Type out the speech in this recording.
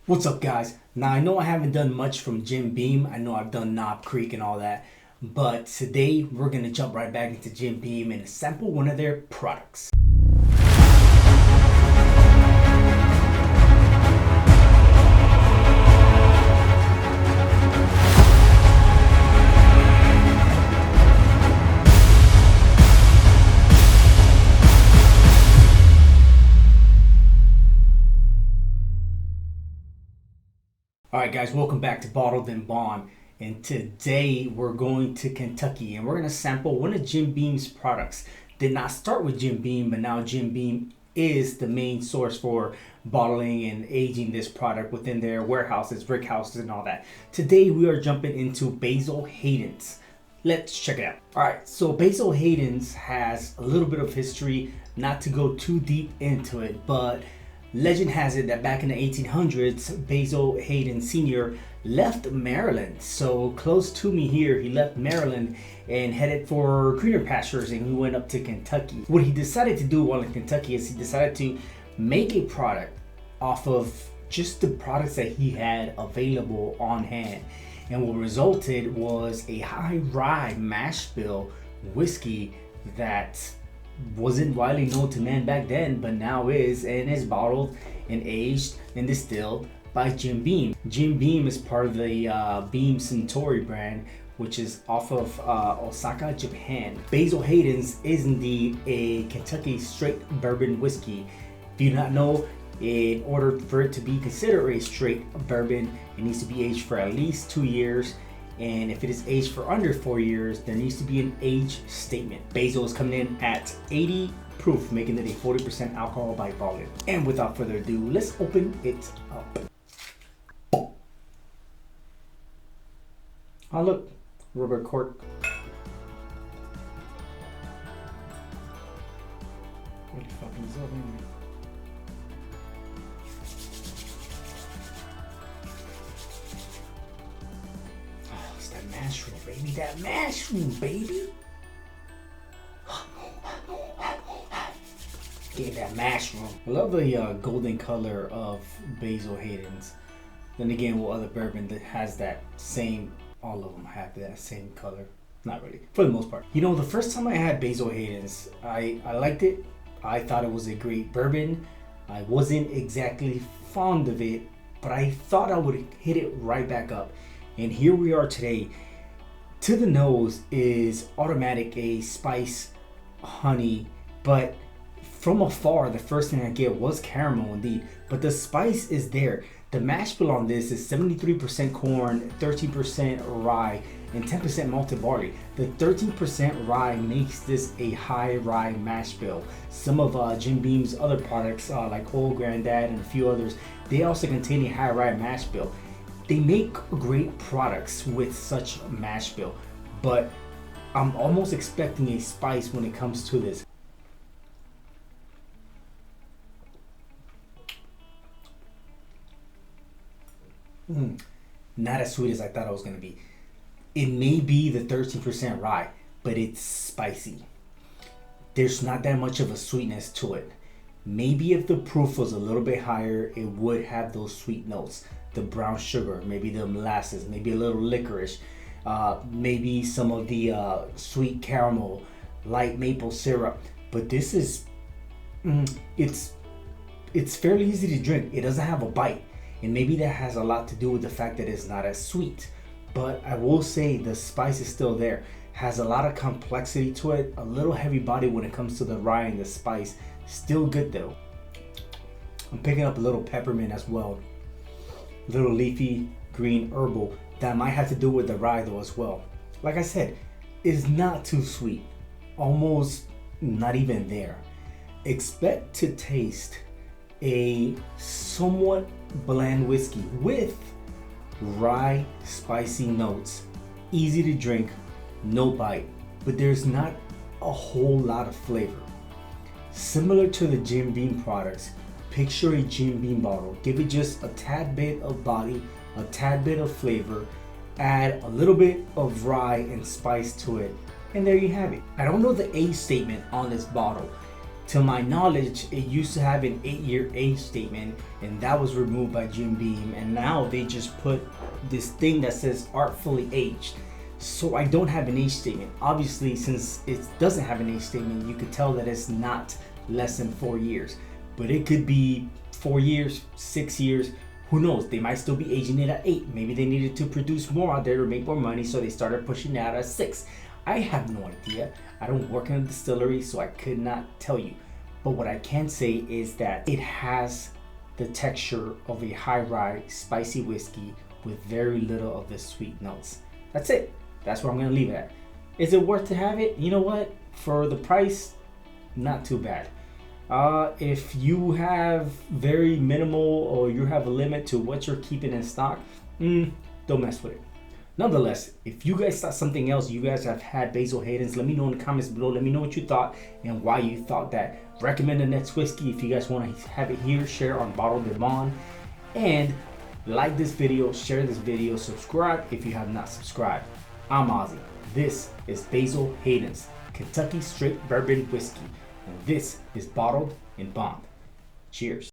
What's up, guys? Now, I know I haven't done much from Jim Beam. I know I've done Knob Creek and all that. But today, we're going to jump right back into Jim Beam and sample one of their products. Alright guys, welcome back to Bottled and Bond, and today we're going to Kentucky and we're going to sample one of Jim Beam's products. Did not start with Jim Beam, but now Jim Beam is the main source for bottling and aging this product within their warehouses, brick houses and all that. Today we are jumping into Basil Haydens. Let's check it out. Alright, so Basil Haydens has a little bit of history, not to go too deep into it, but legend has it that back in the 1800s, Basil Haydens Sr. left Maryland. So close to me here, he left Maryland and headed for greener pastures, and he went up to Kentucky. What he decided to do while in Kentucky is he decided to make a product off of just the products that he had available on hand. And what resulted was a high rye mash bill whiskey that wasn't widely known to man back then, but now is, and is bottled and aged and distilled by Jim Beam. Jim Beam is part of the Beam Suntory brand, which is off of Osaka, Japan. Basil Haydens is indeed a Kentucky straight bourbon whiskey. If you do not know, in order for it to be considered a straight bourbon, it needs to be aged for at least 2 years. And if it is aged for under 4 years, there needs to be an age statement. Basil is coming in at 80 proof, making it a 40% alcohol by volume. And without further ado, let's open it up. Oh look, rubber cork. What the fuck is up anyway? Mushroom, baby, that mushroom, baby. Get that mushroom. I love the golden color of Basil Haydens. Then again, what other bourbon that has that same, all of them have that same color. Not really, for the most part. You know, the first time I had Basil Haydens, I liked it. I thought it was a great bourbon. I wasn't exactly fond of it, but I thought I would hit it right back up. And here we are today. To the nose is automatic a spice, honey, but from afar the first thing I get was caramel indeed, but the spice is there. The mash bill on this is 73% corn, 13% rye, and 10% malted barley. The 13% rye makes this a high rye mash bill. Some of Jim Beam's other products like Old Grandad and a few others, they also contain a high rye mash bill. They make great products with such mash bill, but I'm almost expecting a spice when it comes to this. Not as sweet as I thought it was going to be. It may be the 13% rye, but it's spicy. There's not that much of a sweetness to it. Maybe if the proof was a little bit higher, it would have those sweet notes. The brown sugar, maybe the molasses, maybe a little licorice, maybe some of the sweet caramel, light maple syrup. But this is, it's fairly easy to drink. It doesn't have a bite, and maybe that has a lot to do with the fact that it's not as sweet. But I will say the spice is still there. Has a lot of complexity to it, a little heavy body when it comes to the rye and the spice. Still good though. I'm picking up a little peppermint as well. Little leafy green herbal that might have to do with the rye though as well. Like I said, it's not too sweet, almost not even there. Expect to taste a somewhat bland whiskey with rye spicy notes, easy to drink, no bite, but there's not a whole lot of flavor. Similar to the Jim Beam products, picture a Jim Beam bottle, give it just a tad bit of body, a tad bit of flavor, add a little bit of rye and spice to it, and there you have it. I don't know the age statement on this bottle. To my knowledge, it used to have an 8-year age statement, and that was removed by Jim Beam, and now they just put this thing that says artfully aged. So I don't have an age statement. Obviously, since it doesn't have an age statement, you could tell that it's not less than 4 years, but it could be 4 years, 6 years, who knows? They might still be aging it at 8. Maybe they needed to produce more out there to make more money, so they started pushing it out at 6. I have no idea. I don't work in a distillery, so I could not tell you. But what I can say is that it has the texture of a high rye spicy whiskey with very little of the sweet notes. That's it. That's where I'm gonna leave it at. Is it worth to have it? You know what? For the price, not too bad. If you have very minimal or you have a limit to what you're keeping in stock, don't mess with it. Nonetheless, if you guys thought something else, you guys have had Basil Haydens, let me know in the comments below. Let me know what you thought and why you thought that. Recommend the next whiskey if you guys want to have it here. Share on Bottled and Bond. And like this video, share this video, subscribe if you have not subscribed. I'm Ozzy. This is Basil Haydens, Kentucky Straight Bourbon Whiskey. And this is Bottled and Bond. Cheers.